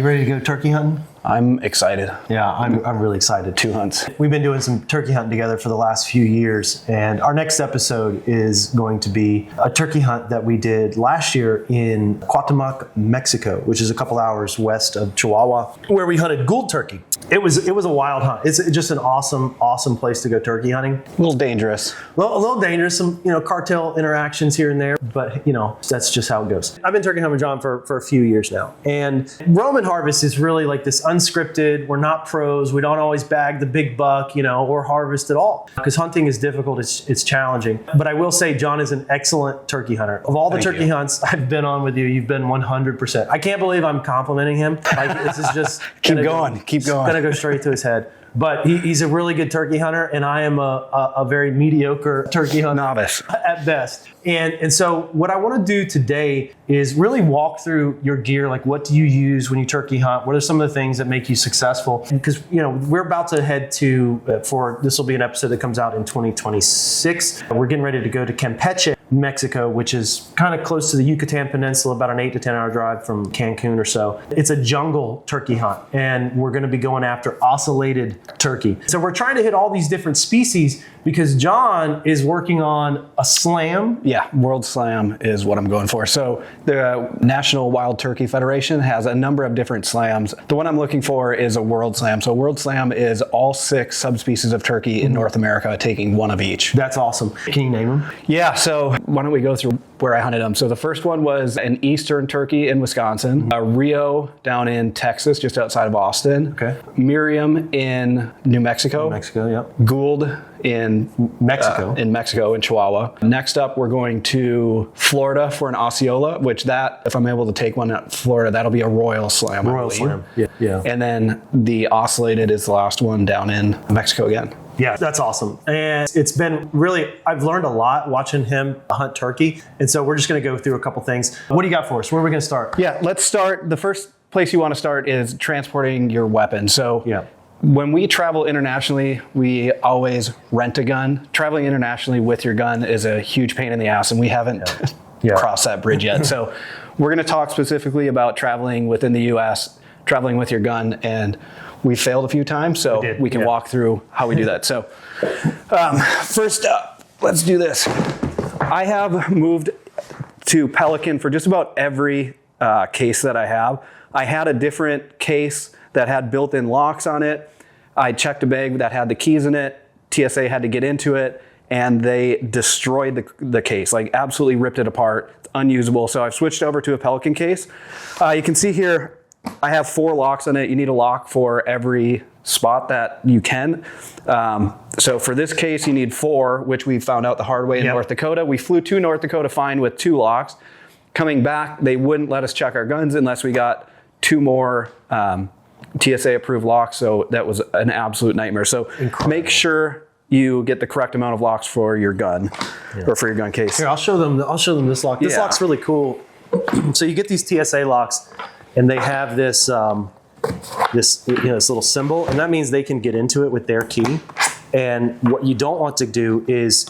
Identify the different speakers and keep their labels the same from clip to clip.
Speaker 1: you ready to go turkey hunting?
Speaker 2: I'm excited.
Speaker 1: Yeah, I'm really excited.
Speaker 2: 2 hunts.
Speaker 1: We've been doing some turkey hunting together for the last few years, and our next episode is going to be a turkey hunt that we did last year in Cuauhtémoc, Mexico, which is a couple hours west of Chihuahua, where we hunted Gould turkey. It was a wild hunt. It's just an awesome place to go turkey hunting.
Speaker 2: A little dangerous.
Speaker 1: A little dangerous, some cartel interactions here and there, but that's just how it goes. I've been turkey hunting with John for a few years now, and Roman Harvest is really like this unscripted. We're not pros. We don't always bag the big buck, or harvest at all, because hunting is difficult. It's challenging. But I will say, John is an excellent turkey hunter. Of all the turkey hunts I've been on with you, you've been 100%. I can't believe I'm complimenting him. Like, this is just
Speaker 2: keep going.
Speaker 1: Gonna go straight to his head. But he's a really good turkey hunter, and I am a very mediocre turkey hunter.
Speaker 2: Novice.
Speaker 1: At best. And so what I want to do today is really walk through your gear. Like, what do you use when you turkey hunt? What are some of the things that make you successful? Because, we're about to head to, this will be an episode that comes out in 2026. We're getting ready to go to Campeche, Mexico, which is kind of close to the Yucatan Peninsula, about an 8 to 10 hour drive from Cancun or so. It's a jungle turkey hunt, and we're going to be going after ocellated turkey. So we're trying to hit all these different species because John is working on a slam.
Speaker 2: Yeah, World Slam is what I'm going for. So the National Wild Turkey Federation has a number of different slams. The one I'm looking for is a World Slam. So World Slam is all 6 subspecies of turkey in North America, taking one of each.
Speaker 1: That's awesome. Can you name them?
Speaker 2: Yeah, so why don't we go through where I hunted them. So the first one was an Eastern turkey in Wisconsin, Rio down in Texas, just outside of Austin.
Speaker 1: Okay.
Speaker 2: Miriam in New Mexico.
Speaker 1: Yep.
Speaker 2: Gould in
Speaker 1: Mexico.
Speaker 2: In Chihuahua. Next up, we're going to Florida for an Osceola, which if I'm able to take one at Florida, that'll be a Royal Slam.
Speaker 1: Royal Slam. Yeah.
Speaker 2: And then the Ocellated is the last one down in Mexico again.
Speaker 1: Yeah, that's awesome. And it's been I've learned a lot watching him hunt turkey. And so we're just going to go through a couple things. What do you got for us? Where are we going to start?
Speaker 2: Yeah, let's start. The first place you want to start is transporting your weapon. So
Speaker 1: yeah.
Speaker 2: When we travel internationally, we always rent a gun. Traveling internationally with your gun is a huge pain in the ass, and we haven't crossed that bridge yet. So we're going to talk specifically about traveling within the U.S., traveling with your gun, and we failed a few times, so we can walk through how we do that. So first up, let's do this. I have moved to Pelican for just about every case that I have. I had a different case that had built-in locks on it. I checked a bag that had the keys in it. TSA had to get into it, and they destroyed the case, like absolutely ripped it apart. It's unusable. So I've switched over to a Pelican case. You can see here, I have 4 locks on it. You need a lock for every spot that you can. So for this case, you need 4, which we found out the hard way in North Dakota. We flew to North Dakota fine with 2 locks. Coming back, they wouldn't let us check our guns unless we got 2 more TSA approved locks. So that was an absolute nightmare. So make sure you get the correct amount of locks for your gun or for your gun case.
Speaker 1: Here, I'll show them this lock. This lock's really cool. So you get these TSA locks, and they have this this little symbol, and that means they can get into it with their key. And what you don't want to do is,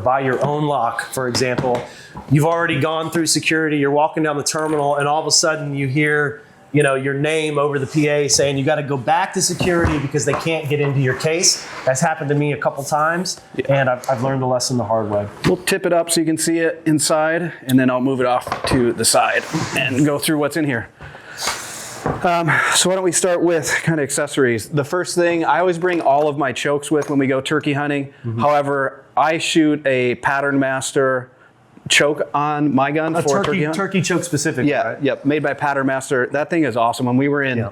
Speaker 1: buy your own lock. For example, you've already gone through security, you're walking down the terminal, and all of a sudden you hear, your name over the PA saying you got to go back to security because they can't get into your case. That's happened to me a couple times, and I've learned the lesson the hard way.
Speaker 2: We'll tip it up so you can see it inside, and then I'll move it off to the side and go through what's in here. So why don't we start with kind of accessories. The first thing, I always bring all of my chokes with when we go turkey hunting. However, I shoot a Pattern Master choke on my gun for
Speaker 1: turkey choke specific.
Speaker 2: Yeah, right? Made by Pattern Master. That thing is awesome. When we were in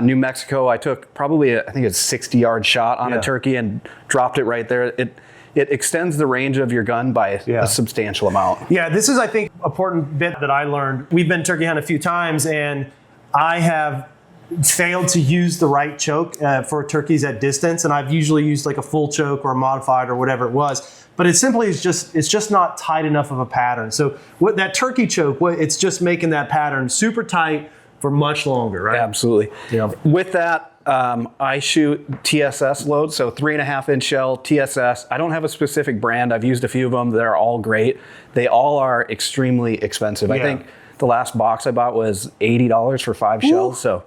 Speaker 2: New Mexico, I took probably I think it's a 60-yard shot on a turkey and dropped it right there. It extends the range of your gun by a substantial amount.
Speaker 1: Yeah, this is, I think, an important bit that I learned. We've been turkey hunting a few times, and I have failed to use the right choke for turkeys at distance, and I've usually used like a full choke or a modified or whatever it was. But it simply is just not tight enough of a pattern. So what that turkey choke, it's just making that pattern super tight for much longer, right?
Speaker 2: Absolutely.
Speaker 1: Yeah.
Speaker 2: With that, I shoot TSS loads, so 3.5-inch shell TSS. I don't have a specific brand. I've used a few of them. They're all great. They all are extremely expensive. I think The last box I bought was $80 for 5 shells. So,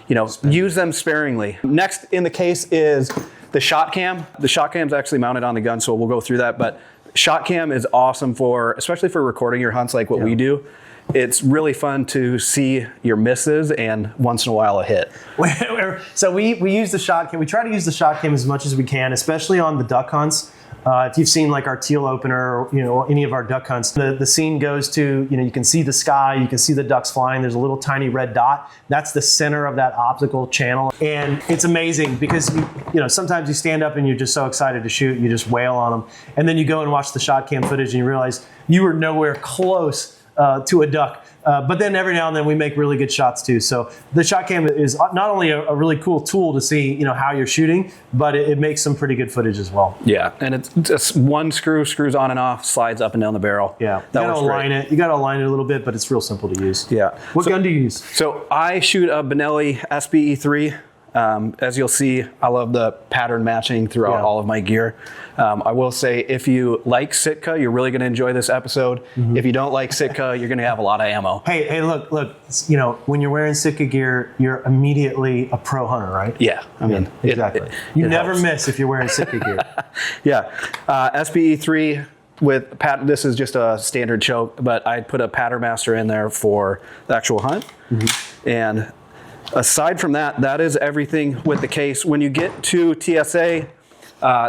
Speaker 2: use them sparingly. Next in the case is the shot cam. The shot cam's actually mounted on the gun, so we'll go through that. But shot cam is awesome especially for recording your hunts like what we do. It's really fun to see your misses and once in a while a hit.
Speaker 1: So we use the shot cam. We try to use the shot cam as much as we can, especially on the duck hunts. If you've seen like our teal opener, or any of our duck hunts, the scene goes to, you can see the sky, you can see the ducks flying. There's a little tiny red dot. That's the center of that optical channel. And it's amazing because, sometimes you stand up and you're just so excited to shoot, you just wail on them. And then you go and watch the shot cam footage and you realize you were nowhere close to a duck. But then every now and then we make really good shots too. So the shot cam is not only a really cool tool to see, how you're shooting, but it makes some pretty good footage as well.
Speaker 2: Yeah, and it's just one screws on and off, slides up and down the barrel.
Speaker 1: Yeah, you gotta align it. You gotta align it a little bit, but it's real simple to use.
Speaker 2: Yeah.
Speaker 1: What gun do you use?
Speaker 2: So I shoot a Benelli SBE3. As you'll see, I love the pattern matching throughout all of my gear. I will say, if you like Sitka, you're really going to enjoy this episode. If you don't like Sitka, you're going to have a lot of ammo.
Speaker 1: Hey, look, when you're wearing Sitka gear, you're immediately a pro hunter, right?
Speaker 2: Yeah, I mean,
Speaker 1: exactly. You never miss if you're wearing Sitka gear.
Speaker 2: Yeah, SBE3 with this is just a standard choke, but I put a Pattern Master in there for the actual hunt. And aside from that, that is everything with the case. When you get to TSA,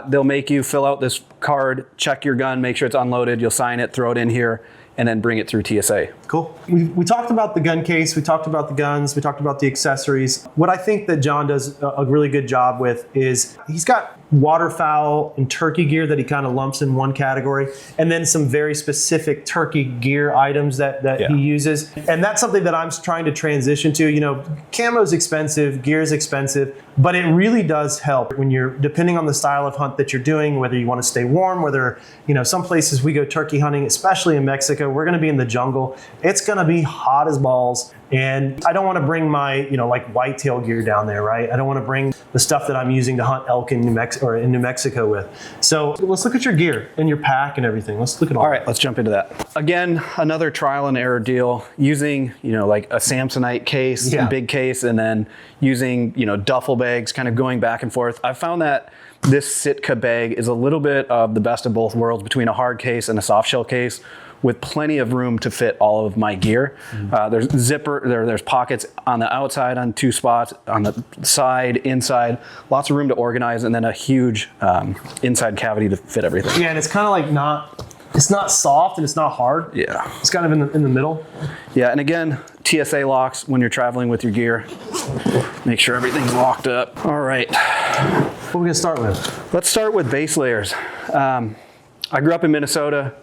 Speaker 2: they'll make you fill out this card, check your gun, make sure it's unloaded. You'll sign it, throw it in here, and then bring it through TSA.
Speaker 1: Cool. We talked about the gun case, we talked about the guns, we talked about the accessories. What I think that John does a really good job with is he's got waterfowl and turkey gear that he kind of lumps in one category, and then some very specific turkey gear items that he uses. And that's something that I'm trying to transition to. Camo's expensive, gear's expensive, but it really does help when you're, depending on the style of hunt that you're doing, whether you want to stay warm, whether, some places we go turkey hunting, especially in Mexico, we're going to be in the jungle. It's going to be hot as balls. And I don't want to bring my, like whitetail gear down there, right? I don't want to bring the stuff that I'm using to hunt elk in New Mexico with. So let's look at your gear and your pack and everything. Let's look at all
Speaker 2: right, let's jump into that. Again, another trial and error deal using, like a Samsonite case, big case, and then using, duffel bags, kind of going back and forth. I found that this Sitka bag is a little bit of the best of both worlds between a hard case and a soft shell case, with plenty of room to fit all of my gear. There's there's pockets on the outside on 2 spots, on the side, inside, lots of room to organize, and then a huge inside cavity to fit everything.
Speaker 1: Yeah, and it's kind of like it's not soft and it's not hard. Yeah. It's kind of in the middle.
Speaker 2: Yeah, and again, TSA locks when you're traveling with your gear. Make sure everything's locked up. All right.
Speaker 1: What are we gonna start with?
Speaker 2: Let's start with base layers. I grew up in Minnesota.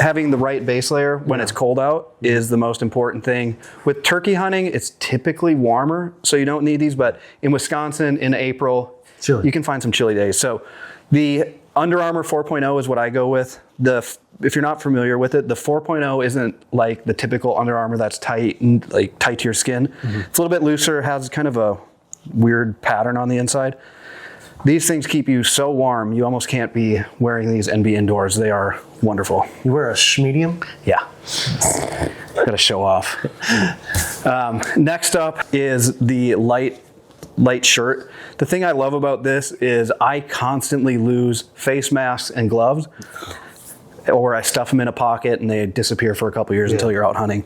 Speaker 2: Having the right base layer when it's cold out is the most important thing. With turkey hunting, it's typically warmer, so you don't need these, but in Wisconsin in April, you can find some chilly days. So the Under Armour 4.0 is what I go with. If you're not familiar with it, the 4.0 isn't like the typical Under Armour that's tight and like tight to your skin. It's a little bit looser, has kind of a weird pattern on the inside. These things keep you so warm, you almost can't be wearing these and be indoors. They are wonderful.
Speaker 1: You wear a schmedium?
Speaker 2: Yeah. Gotta show off. Next up is the light shirt. The thing I love about this is I constantly lose face masks and gloves, or I stuff them in a pocket and they disappear for a couple years until you're out hunting.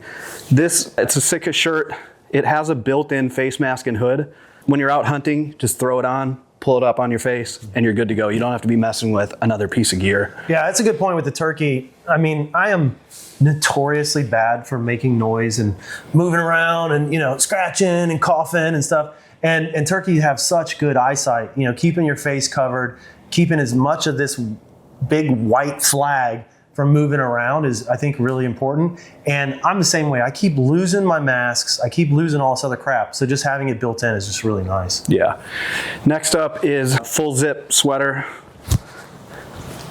Speaker 2: It's a Sitka shirt. It has a built-in face mask and hood. When you're out hunting, just throw it on, pull it up on your face, and you're good to go. You don't have to be messing with another piece of gear.
Speaker 1: Yeah, that's a good point with the turkey. I mean, I am notoriously bad for making noise and moving around and, scratching and coughing and stuff. And turkey have such good eyesight, keeping your face covered, keeping as much of this big white flag from moving around is, I think, really important. And I'm the same way. I keep losing my masks. I keep losing all this other crap. So just having it built in is just really nice.
Speaker 2: Yeah. Next up is full zip sweater.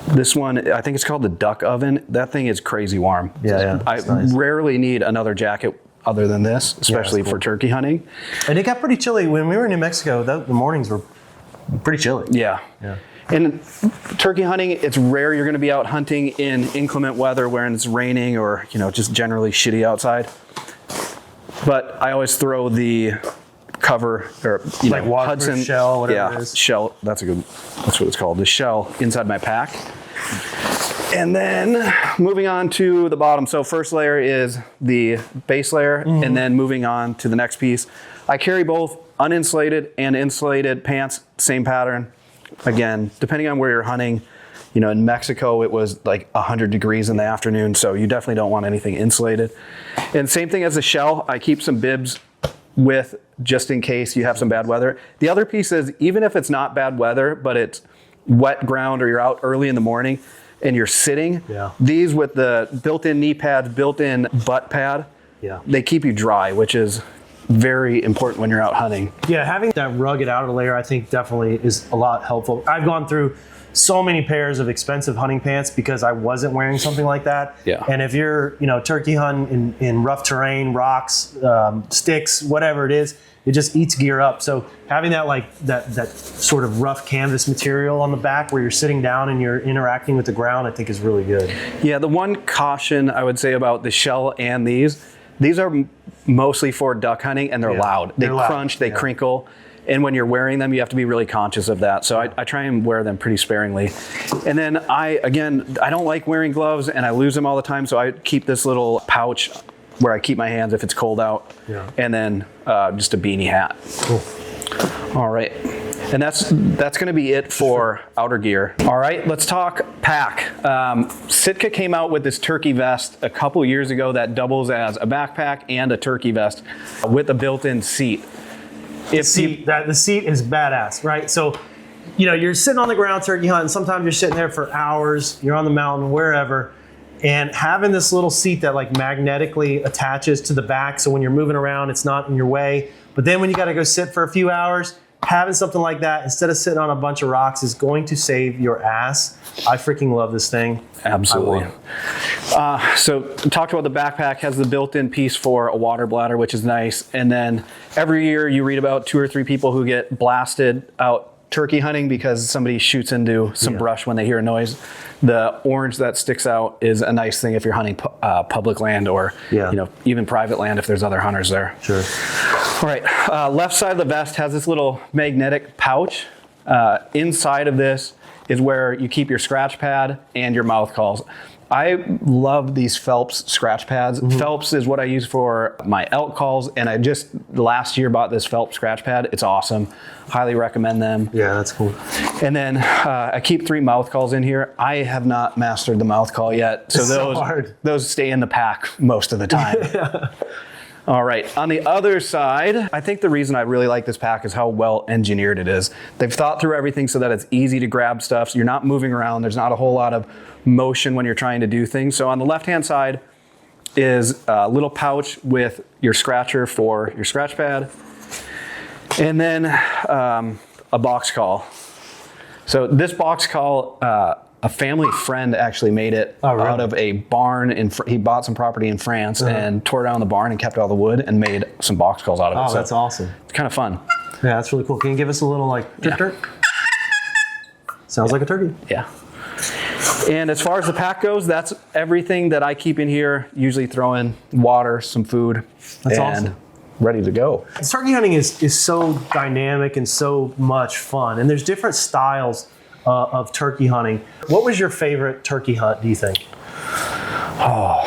Speaker 2: This one, I think it's called the Duck Oven. That thing is crazy warm.
Speaker 1: Yeah.
Speaker 2: I rarely need another jacket other than this, especially for turkey hunting.
Speaker 1: And it got pretty chilly when we were in New Mexico. The mornings were pretty chilly.
Speaker 2: Yeah. In turkey hunting, it's rare you're going to be out hunting in inclement weather when it's raining or, just generally shitty outside. But I always throw the cover or
Speaker 1: like waterproof
Speaker 2: Hudson
Speaker 1: shell, whatever it is.
Speaker 2: Shell. That's what it's called. The shell inside my pack. And then moving on to the bottom. So first layer is the base layer, and then moving on to the next piece. I carry both uninsulated and insulated pants, same pattern. Again, depending on where you're hunting, in Mexico it was like 100 degrees in the afternoon, so you definitely don't want anything insulated. And same thing as the shell, I keep some bibs with just in case you have some bad weather. The other piece is, even if it's not bad weather, but it's wet ground or you're out early in the morning and you're sitting, these with the built-in knee pads, built-in butt pad, they keep you dry, which is very important when you're out hunting.
Speaker 1: Yeah, having that rugged outer layer, I think definitely is a lot helpful. I've gone through so many pairs of expensive hunting pants because I wasn't wearing something like that.
Speaker 2: Yeah.
Speaker 1: And if you're, turkey hunting in rough terrain, rocks, sticks, whatever it is, it just eats gear up. So having that sort of rough canvas material on the back where you're sitting down and you're interacting with the ground, I think is really good.
Speaker 2: Yeah, the one caution I would say about the shell and these are mostly for duck hunting, and they're loud. They crunch, they crinkle. And when you're wearing them, you have to be really conscious of that. So I try and wear them pretty sparingly. And then I don't like wearing gloves, and I lose them all the time. So I keep this little pouch where I keep my hands if it's cold out. Yeah. And then just a beanie hat.
Speaker 1: Cool.
Speaker 2: All right. And that's going to be it for outer gear. All right, let's talk pack. Sitka came out with this turkey vest a couple years ago that doubles as a backpack and a turkey vest with a built-in seat.
Speaker 1: The seat is badass, right? So, you're sitting on the ground turkey hunting. Sometimes you're sitting there for hours. You're on the mountain, wherever, and having this little seat that magnetically attaches to the back, so when you're moving around, it's not in your way. But then when you got to go sit for a few hours, having something like that instead of sitting on a bunch of rocks is going to save your ass. I freaking love this thing.
Speaker 2: Absolutely. So talked about the backpack, has the built-in piece for a water bladder, which is nice. And then every year you read about 2 or 3 people who get blasted out turkey hunting because somebody shoots into some brush when they hear a noise. The orange that sticks out is a nice thing if you're hunting public land or even private land if there's other hunters there.
Speaker 1: Sure.
Speaker 2: All right, left side of the vest has this little magnetic pouch. Inside of this is where you keep your scratch pad and your mouth calls. I love these Phelps scratch pads. Phelps is what I use for my elk calls, and I just last year bought this Phelps scratch pad. It's awesome. Highly recommend them.
Speaker 1: Yeah, that's cool.
Speaker 2: And then I keep 3 mouth calls in here. I have not mastered the mouth call yet, so those stay in the pack most of the time. All right, on the other side, I think the reason I really like this pack is how well engineered it is. They've thought through everything so that it's easy to grab stuff. So you're not moving around. There's not a whole lot of motion when you're trying to do things. So on the left-hand side is a little pouch with your scratcher for your scratch pad. And then a box call. So this box call, a family friend actually made it out of a barn. He bought some property in France and tore down the barn and kept all the wood and made some box calls out of it.
Speaker 1: Oh, that's awesome.
Speaker 2: It's kind of fun.
Speaker 1: Yeah, that's really cool. Can you give us a little dirt? Sounds like a turkey.
Speaker 2: Yeah. And as far as the pack goes, that's everything that I keep in here. Usually throw in water, some food.
Speaker 1: That's awesome.
Speaker 2: Ready to go.
Speaker 1: Turkey hunting is so dynamic and so much fun. And there's different styles of turkey hunting. What was your favorite turkey hunt, do you think?
Speaker 2: Oh,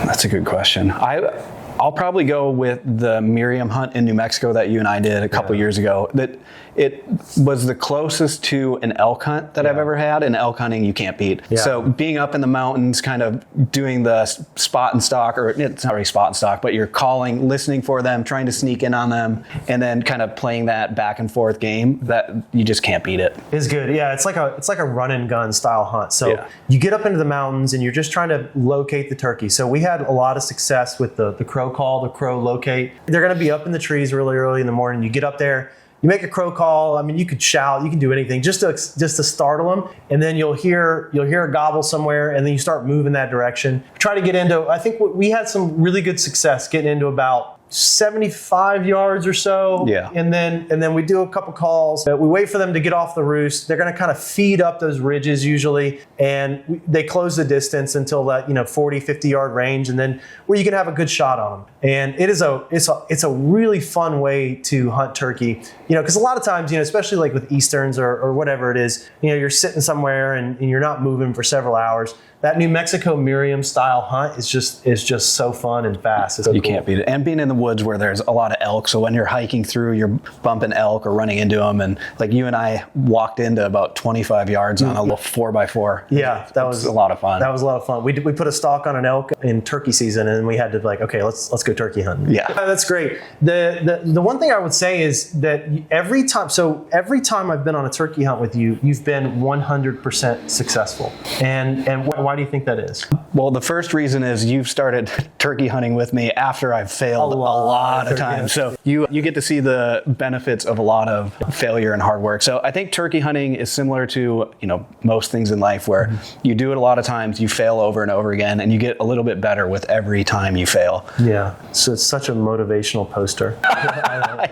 Speaker 2: that's a good question. I'll probably go with the Miriam hunt in New Mexico that you and I did a couple years ago. That it was the closest to an elk hunt that I've ever had, and elk hunting you can't beat. Yeah. So being up in the mountains, kind of doing the spot and stalk, or it's not really spot and stalk, but you're calling, listening for them, trying to sneak in on them, and then kind of playing that back and forth game, that you just can't beat it.
Speaker 1: It's good. Yeah, it's like a run and gun style hunt. So you get up into the mountains and you're just trying to locate the turkey. So we had a lot of success with the crow call, the crow locate. They're going to be up in the trees really early in the morning. You get up there, you make a crow call. I mean, you could shout, you can do anything just to startle them, and then you'll hear a gobble somewhere, and then you start moving that direction. Try to get into. I think we had some really good success getting into about 75 yards or so.
Speaker 2: Yeah.
Speaker 1: And then we do a couple calls. We wait for them to get off the roost. They're going to kind of feed up those ridges usually, and they close the distance until that 40, 50 yard range, and then where you can have a good shot on them. And it's a really fun way to hunt turkey. Because a lot of times, especially like with Easterns or whatever it is, you're sitting somewhere and you're not moving for several hours. That New Mexico Miriam style hunt is just so fun and fast. It's so
Speaker 2: You
Speaker 1: cool.
Speaker 2: can't beat it. And being in the woods where there's a lot of elk, so when you're hiking through, you're bumping elk or running into them. And like you and I walked into about 25 yards on a little 4x4.
Speaker 1: Yeah, that was
Speaker 2: a lot of fun.
Speaker 1: That was a lot of fun. We put a stalk on an elk in turkey season, and we had to okay, let's go turkey hunting.
Speaker 2: Yeah.
Speaker 1: That's great. The one thing I would say is that every time I've been on a turkey hunt with you, you've been 100% successful. And why do you think that is?
Speaker 2: Well, the first reason is you've started turkey hunting with me after I've failed a lot of times. So you get to see the benefits of a lot of failure and hard work. So I think turkey hunting is similar to, most things in life where you do it a lot of times, you fail over and over again, and you get a little bit better with every time you fail.
Speaker 1: Yeah. So it's such a motivational poster.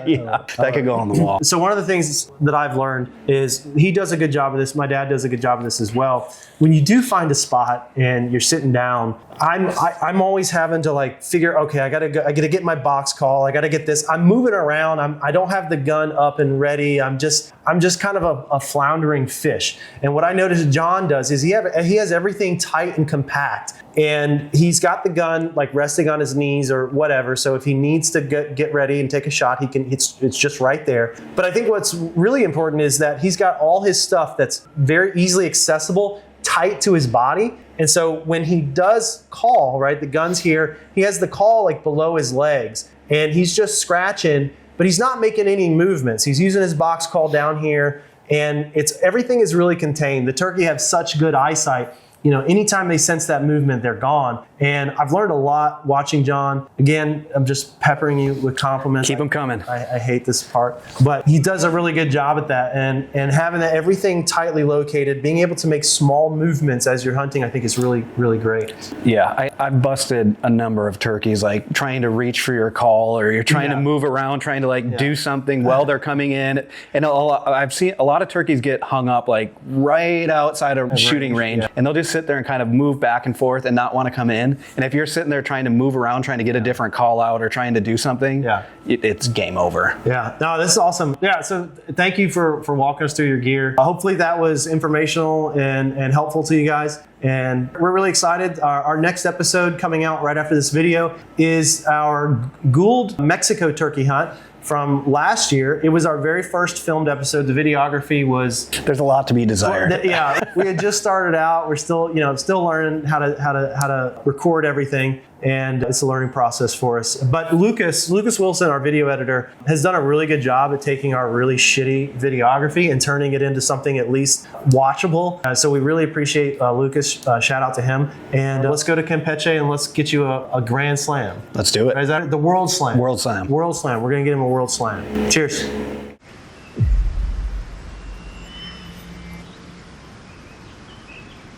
Speaker 2: Yeah, that could go on the wall.
Speaker 1: So one of the things that I've learned is he does a good job of this. My dad does a good job of this as well. When you do find a spot and you're sitting down, I'm always having to figure, okay, I gotta get my box call. I gotta get this. I'm moving around. I don't have the gun up and ready. I'm just kind of a floundering fish. And what I noticed John does is he has everything tight and compact. And he's got the gun resting on his knees or whatever. So if he needs to get ready and take a shot, he can. It's just right there. But I think what's really important is that he's got all his stuff that's very easily accessible, tight to his body. And so when he does call, right, the gun's here, he has the call below his legs, and he's just scratching, but he's not making any movements. He's using his box call down here, and everything is really contained. The turkey have such good eyesight. Anytime they sense that movement, they're gone. And I've learned a lot watching John. Again, I'm just peppering you with compliments.
Speaker 2: Keep them coming.
Speaker 1: I hate this part, but he does a really good job at that. And having everything tightly located, being able to make small movements as you're hunting, I think is really, really great.
Speaker 2: Yeah, I've busted a number of turkeys, trying to reach for your call, or you're trying to move around, trying to do something while they're coming in. And I've seen a lot of turkeys get hung up right outside of shooting range, and they'll just sit there and kind of move back and forth and not want to come in. And if you're sitting there trying to move around, trying to get a different call out or trying to do something, it's game over.
Speaker 1: Yeah, no, this is awesome. Yeah, so thank you for walking us through your gear. Hopefully that was informational and helpful to you guys. And we're really excited. Our next episode coming out right after this video is our Gould Mexico turkey hunt from last year. It was our very first filmed episode. The videography was...
Speaker 2: There's a lot to be desired.
Speaker 1: Yeah, we had just started out. We're still learning how to record everything, and it's a learning process for us. But Lucas Wilson, our video editor, has done a really good job at taking our really shitty videography and turning it into something at least watchable. So we really appreciate Lucas. Shout out to him. And let's go to Campeche and let's get you a grand slam.
Speaker 2: Let's do it.
Speaker 1: Is that the World Slam?
Speaker 2: World Slam.
Speaker 1: World Slam. We're going to get him a World Slam. Cheers.